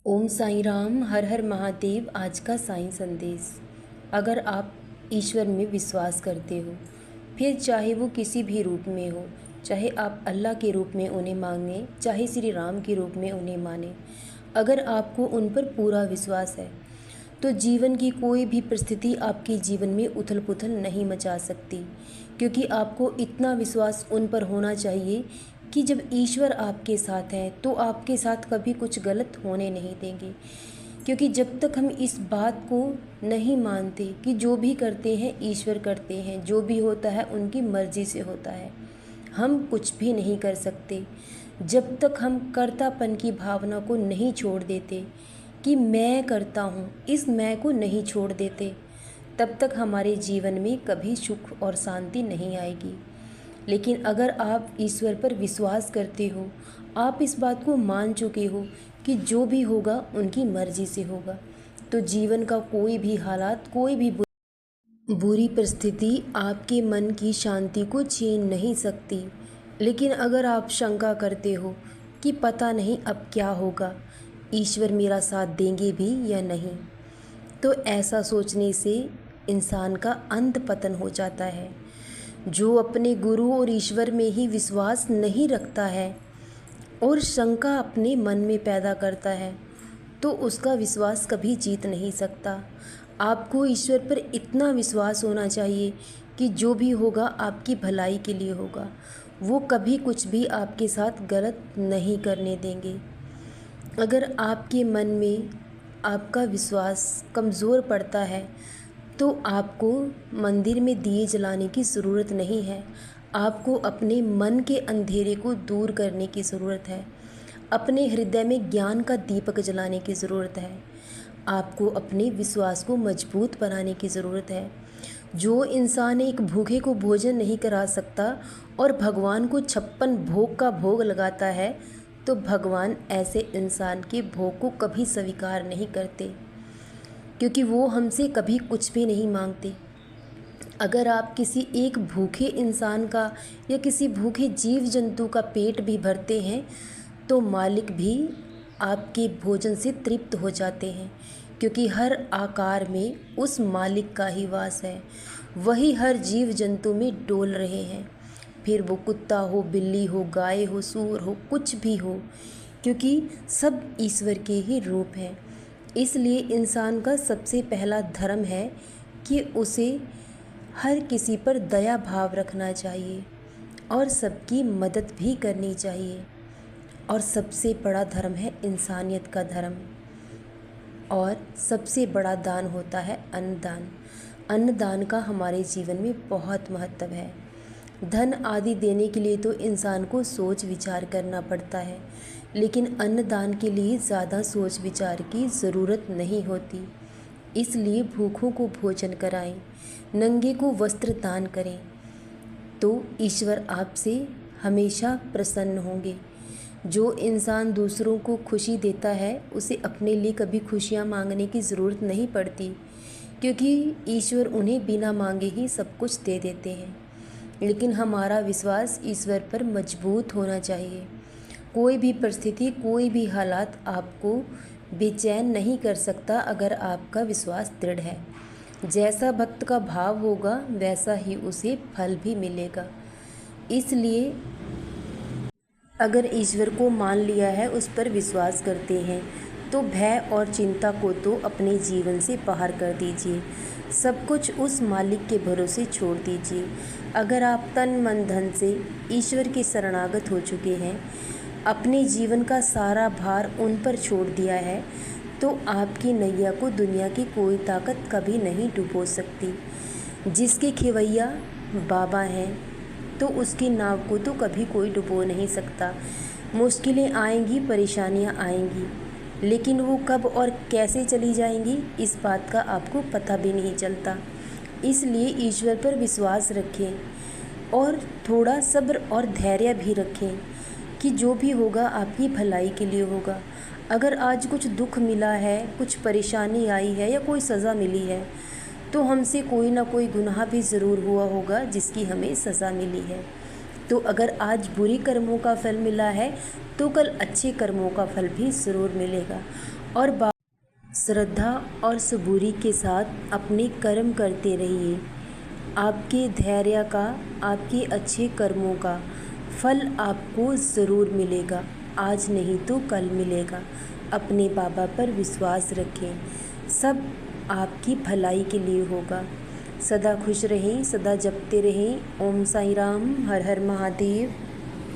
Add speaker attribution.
Speaker 1: ओम साईं राम, हर हर महादेव। आज का साईं संदेश। अगर आप ईश्वर में विश्वास करते हो, फिर चाहे वो किसी भी रूप में हो, चाहे आप अल्लाह के रूप में उन्हें मांगें, चाहे श्री राम के रूप में उन्हें माने, अगर आपको उन पर पूरा विश्वास है तो जीवन की कोई भी परिस्थिति आपके जीवन में उथल पुथल नहीं मचा सकती। क्योंकि आपको इतना विश्वास उन पर होना चाहिए कि जब ईश्वर आपके साथ है तो आपके साथ कभी कुछ गलत होने नहीं देंगे। क्योंकि जब तक हम इस बात को नहीं मानते कि जो भी करते हैं ईश्वर करते हैं, जो भी होता है उनकी मर्ज़ी से होता है, हम कुछ भी नहीं कर सकते। जब तक हम कर्तापन की भावना को नहीं छोड़ देते कि मैं करता हूँ, इस मैं को नहीं छोड़ देते, तब तक हमारे जीवन में कभी सुख और शांति नहीं आएगी। लेकिन अगर आप ईश्वर पर विश्वास करते हो, आप इस बात को मान चुके हो कि जो भी होगा उनकी मर्ज़ी से होगा, तो जीवन का कोई भी हालात, कोई भी बुरी परिस्थिति आपके मन की शांति को छीन नहीं सकती। लेकिन अगर आप शंका करते हो कि पता नहीं अब क्या होगा, ईश्वर मेरा साथ देंगे भी या नहीं, तो ऐसा सोचने से इंसान का अंत पतन हो जाता है। जो अपने गुरु और ईश्वर में ही विश्वास नहीं रखता है और शंका अपने मन में पैदा करता है, तो उसका विश्वास कभी जीत नहीं सकता। आपको ईश्वर पर इतना विश्वास होना चाहिए कि जो भी होगा आपकी भलाई के लिए होगा। वो कभी कुछ भी आपके साथ गलत नहीं करने देंगे। अगर आपके मन में आपका विश्वास कमज़ोर पड़ता है तो आपको मंदिर में दिए जलाने की ज़रूरत नहीं है। आपको अपने मन के अंधेरे को दूर करने की ज़रूरत है। अपने हृदय में ज्ञान का दीपक जलाने की ज़रूरत है। आपको अपने विश्वास को मजबूत बनाने की ज़रूरत है। जो इंसान एक भूखे को भोजन नहीं करा सकता और भगवान को 56 भोग का भोग लगाता है, तो भगवान ऐसे इंसान के भोग को कभी स्वीकार नहीं करते, क्योंकि वो हमसे कभी कुछ भी नहीं मांगते। अगर आप किसी एक भूखे इंसान का या किसी भूखे जीव जंतु का पेट भी भरते हैं, तो मालिक भी आपके भोजन से तृप्त हो जाते हैं, क्योंकि हर आकार में उस मालिक का ही वास है। वही हर जीव जंतु में डोल रहे हैं, फिर वो कुत्ता हो, बिल्ली हो, गाय हो, सूअर हो, कुछ भी हो, क्योंकि सब ईश्वर के ही रूप हैं। इसलिए इंसान का सबसे पहला धर्म है कि उसे हर किसी पर दया भाव रखना चाहिए और सबकी मदद भी करनी चाहिए। और सबसे बड़ा धर्म है इंसानियत का धर्म। और सबसे बड़ा दान होता है अन्नदान। अन्नदान का हमारे जीवन में बहुत महत्व है। धन आदि देने के लिए तो इंसान को सोच विचार करना पड़ता है, लेकिन अन्नदान के लिए ज़्यादा सोच विचार की ज़रूरत नहीं होती। इसलिए भूखों को भोजन कराएं, नंगे को वस्त्र दान करें, तो ईश्वर आपसे हमेशा प्रसन्न होंगे। जो इंसान दूसरों को खुशी देता है, उसे अपने लिए कभी खुशियाँ मांगने की ज़रूरत नहीं पड़ती, क्योंकि ईश्वर उन्हें बिना मांगे ही सब कुछ दे देते हैं। लेकिन हमारा विश्वास ईश्वर पर मजबूत होना चाहिए। कोई भी परिस्थिति, कोई भी हालात आपको बेचैन नहीं कर सकता अगर आपका विश्वास दृढ़ है। जैसा भक्त का भाव होगा वैसा ही उसे फल भी मिलेगा। इसलिए अगर ईश्वर को मान लिया है, उस पर विश्वास करते हैं, तो भय और चिंता को तो अपने जीवन से बाहर कर दीजिए। सब कुछ उस मालिक के भरोसे छोड़ दीजिए। अगर आप तन मन धन से ईश्वर के शरणागत हो चुके हैं, अपने जीवन का सारा भार उन पर छोड़ दिया है, तो आपकी नैया को दुनिया की कोई ताकत कभी नहीं डुबो सकती। जिसके खेवैया बाबा हैं, तो उसकी नाव को तो कभी कोई डुबो नहीं सकता। मुश्किलें आएंगी, परेशानियां आएंगी, लेकिन वो कब और कैसे चली जाएंगी, इस बात का आपको पता भी नहीं चलता। इसलिए ईश्वर पर विश्वास रखें और थोड़ा सब्र और धैर्य भी रखें कि जो भी होगा आपकी भलाई के लिए होगा। अगर आज कुछ दुख मिला है, कुछ परेशानी आई है या कोई सज़ा मिली है, तो हमसे कोई ना कोई गुनाह भी ज़रूर हुआ होगा जिसकी हमें सज़ा मिली है। तो अगर आज बुरी कर्मों का फल मिला है, तो कल अच्छे कर्मों का फल भी ज़रूर मिलेगा। और श्रद्धा और सबूरी के साथ अपने कर्म करते रहिए। आपके धैर्य का, आपके अच्छे कर्मों का फल आपको ज़रूर मिलेगा। आज नहीं तो कल मिलेगा। अपने बाबा पर विश्वास रखें, सब आपकी भलाई के लिए होगा। सदा खुश रहें, सदा जपते रहें। ओम साई राम, हर हर महादेव।